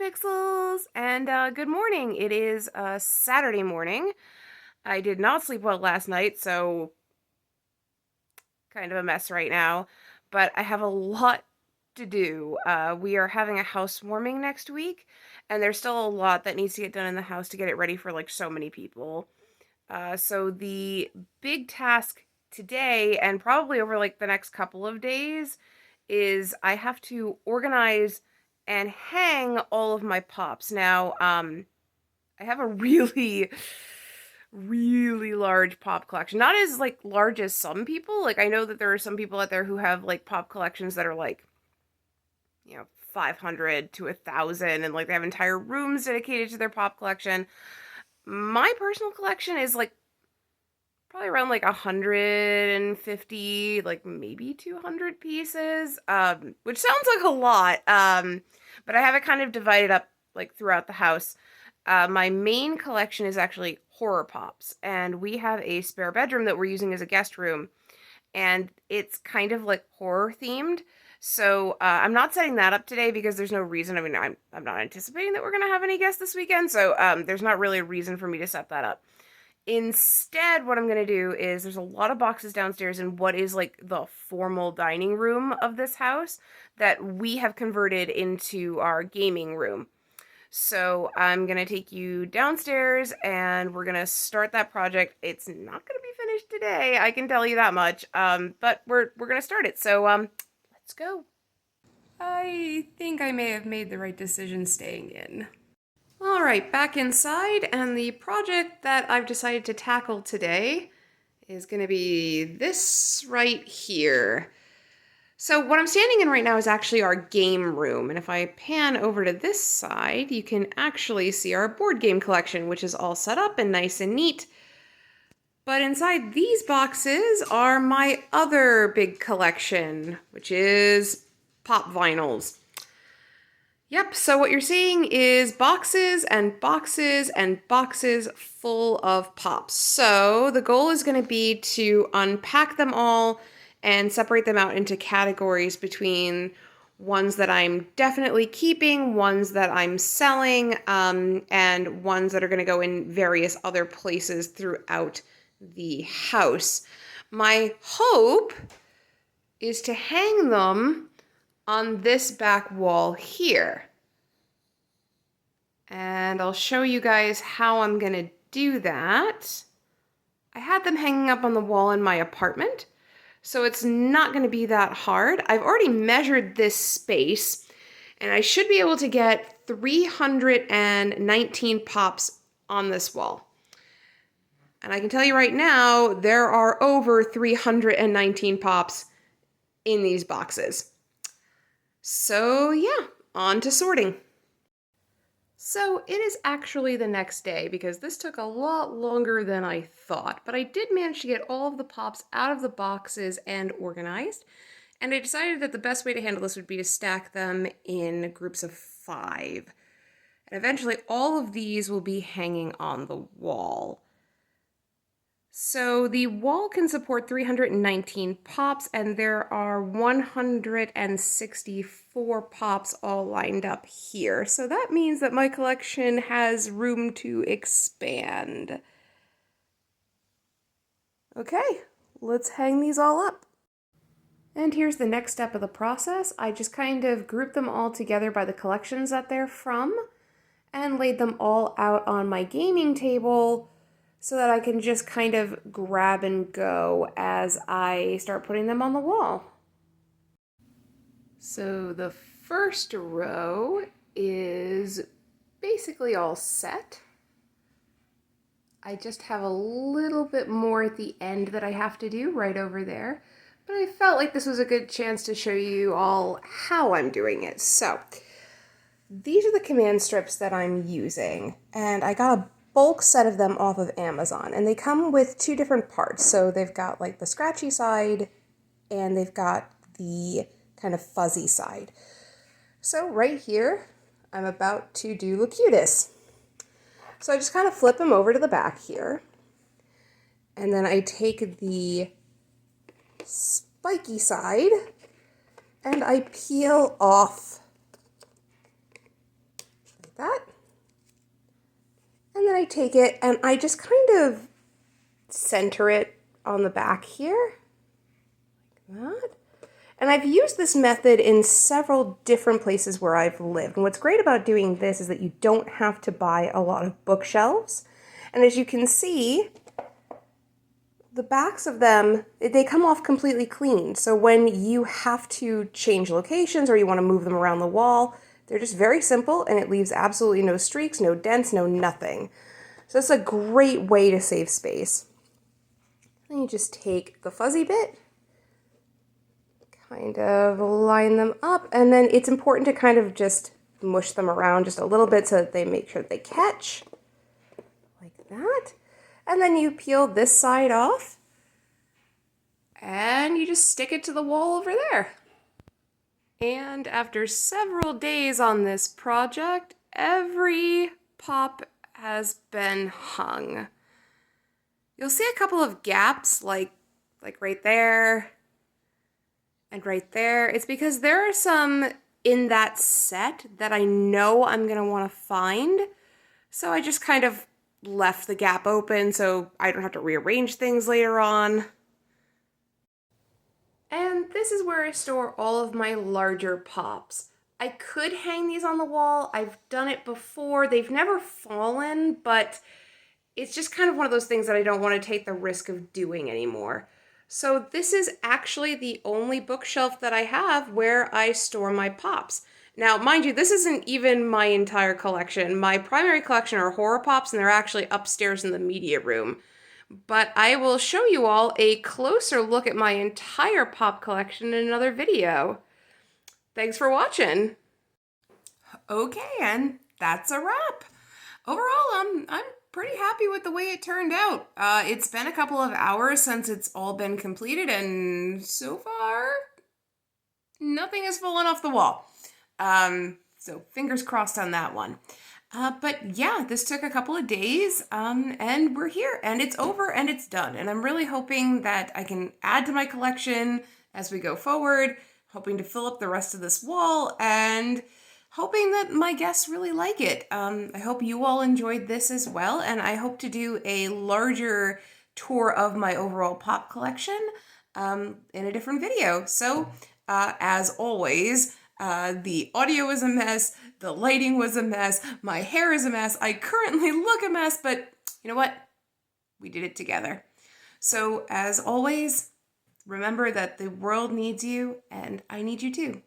Pixels, and good morning. It is Saturday morning. I did not sleep well last night, so kind of a mess right now, but I have a lot to do. We are having a housewarming next week, and there's still a lot that needs to get done in the house to get it ready for like so many people. So the big task today, and probably over like the next couple of days, is I have to organize and hang all of my pops. Now, I have a really, really large pop collection. Not as like large as some people. Like I know that there are some people out there who have like pop collections that are like, 500 to 1,000, and like they have entire rooms dedicated to their pop collection. My personal collection is like probably around like 150, like maybe 200 pieces, which sounds like a lot. But I have it kind of divided up like throughout the house. My main collection is actually horror pops, and we have a spare bedroom that we're using as a guest room, and it's kind of like horror themed. So I'm not setting that up today because there's no reason. I mean, I'm not anticipating that we're gonna have any guests this weekend, so there's not really a reason for me to set that up. Instead, what I'm going to do is there's a lot of boxes downstairs in what is like the formal dining room of this house that we have converted into our gaming room. So I'm going to take you downstairs and we're going to start that project. It's not going to be finished today, I can tell you that much. But we're going to start it. So let's go. I think I may have made the right decision staying in. All right, back inside, and the project that I've decided to tackle today is going to be this right here. So what I'm standing in right now is actually our game room, and if I pan over to this side, you can actually see our board game collection, which is all set up and nice and neat. But inside these boxes are my other big collection, which is pop vinyls. Yep, so what you're seeing is boxes and boxes and boxes full of pops. So the goal is going to be to unpack them all and separate them out into categories between ones that I'm definitely keeping, ones that I'm selling, and ones that are going to go in various other places throughout the house. My hope is to hang them on this back wall here. And I'll show you guys how I'm going to do that. I had them hanging up on the wall in my apartment, so it's not going to be that hard. I've already measured this space, and I should be able to get 319 pops on this wall. And I can tell you right now, there are over 319 pops in these boxes. So yeah, on to sorting. So it is actually the next day because this took a lot longer than I thought, but I did manage to get all of the pops out of the boxes and organized, and I decided that the best way to handle this would be to stack them in groups of 5. And eventually all of these will be hanging on the wall. So the wall can support 319 pops, and there are 164 pops all lined up here. So that means that my collection has room to expand. Okay, let's hang these all up. And here's the next step of the process. I just kind of grouped them all together by the collections that they're from and laid them all out on my gaming table so that I can just kind of grab and go as I start putting them on the wall. So the first row is basically all set. I just have a little bit more at the end that I have to do right over there, but I felt like this was a good chance to show you all how I'm doing it. So these are the command strips that I'm using, and I got a bulk set of them off of Amazon, and they come with 2 different parts. So they've got like the scratchy side and they've got the kind of fuzzy side. So right here, I'm about to do Locutus. So I just kind of flip them over to the back here, and then I take the spiky side and I peel off take it and I just kind of center it on the back here, like that. And I've used this method in several different places where I've lived. And what's great about doing this is that you don't have to buy a lot of bookshelves. And as you can see, the backs of them, they come off completely clean. So when you have to change locations or you want to move them around the wall, they're just very simple and it leaves absolutely no streaks, no dents, no nothing. So it's a great way to save space. Then you just take the fuzzy bit, kind of line them up, and then it's important to kind of just mush them around just a little bit so that they make sure that they catch, like that. And then you peel this side off, and you just stick it to the wall over there. And after several days on this project, every pop has been hung. You'll see a couple of gaps, like right there and right there. It's because there are some in that set that I know I'm gonna want to find. So I just kind of left the gap open so I don't have to rearrange things later on. And this is where I store all of my larger pops. I could hang these on the wall. I've done it before. They've never fallen, but it's just kind of one of those things that I don't want to take the risk of doing anymore. So this is actually the only bookshelf that I have where I store my pops. Now, mind you, this isn't even my entire collection. My primary collection are horror pops, and they're actually upstairs in the media room. But I will show you all a closer look at my entire pop collection in another video. Thanks for watching. Okay, and that's a wrap. Overall, I'm pretty happy with the way it turned out. It's been a couple of hours since it's all been completed, and so far, nothing has fallen off the wall. So fingers crossed on that one. But yeah, this took a couple of days, and we're here, and it's over, and it's done. And I'm really hoping that I can add to my collection as we go forward, hoping to fill up the rest of this wall, and hoping that my guests really like it. I hope you all enjoyed this as well, and I hope to do a larger tour of my overall pop collection in a different video. So, as always, the audio is a mess, the lighting was a mess, my hair is a mess, I currently look a mess, but you know what? We did it together. So, as always, remember that the world needs you, and I need you too.